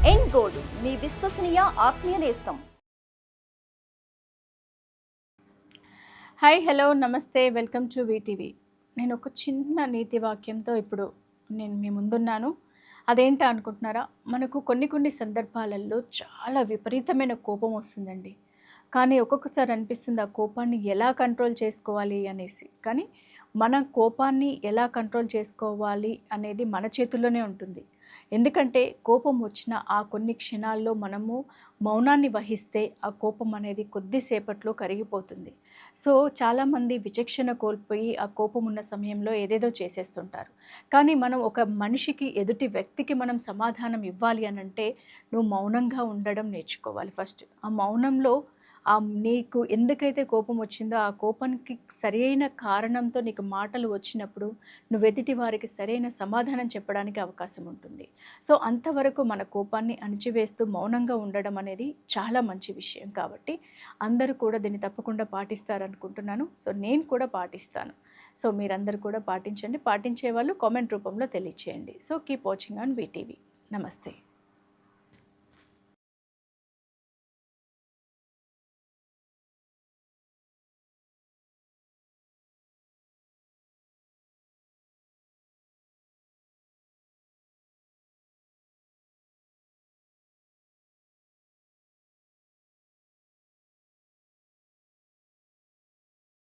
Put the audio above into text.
ఎన్ gold మీ విశ్వసనీయ ఆత్మీయ నేస్తం. హాయ్, హలో, నమస్తే, వెల్కమ్ టు వీటీవీ. నేను ఒక చిన్న నీతి వాక్యంతో ఇప్పుడు నేను మీ ముందున్నాను. అదేంటా అనుకుంటున్నారా? మనకు కొన్ని సందర్భాలలో చాలా విపరీతమైన కోపం వస్తుందండి. కానీ ఒక్కొక్కసారి అనిపిస్తుంది ఆ కోపాన్ని ఎలా కంట్రోల్ చేసుకోవాలి అనేసి. కానీ మన కోపాన్ని ఎలా కంట్రోల్ చేసుకోవాలి అనేది మన చేతుల్లోనే ఉంటుంది. ఎందుకంటే కోపం వచ్చిన ఆ కొన్ని క్షణాల్లో మనము మౌనాన్ని వహిస్తే ఆ కోపం అనేది కొద్దిసేపట్లో కరిగిపోతుంది. సో చాలామంది విచక్షణ కోల్పోయి ఆ కోపం ఉన్న సమయంలో ఏదేదో చేసేస్తుంటారు. కానీ మనం ఒక మనిషికి, ఎదుటి వ్యక్తికి మనం సమాధానం ఇవ్వాలి అనంటే నువ్వు మౌనంగా ఉండడం నేర్చుకోవాలి ఫస్ట్. ఆ మౌనంలో నీకు ఎందుకైతే కోపం వచ్చిందో ఆ కోపానికి సరైన కారణంతో నీకు మాటలు వచ్చినప్పుడు నువ్వు ఎదుటి వారికి సరైన సమాధానం చెప్పడానికి అవకాశం ఉంటుంది. సో అంతవరకు మన కోపాన్ని అణిచివేస్తూ మౌనంగా ఉండడం అనేది చాలా మంచి విషయం. కాబట్టి అందరూ కూడా దీన్ని తప్పకుండా పాటిస్తారనుకుంటున్నాను. సో నేను కూడా పాటిస్తాను. సో మీరందరూ కూడా పాటించండి. పాటించే వాళ్ళు కామెంట్ రూపంలో తెలియచేయండి. So keep watching on VTV. నమస్తే.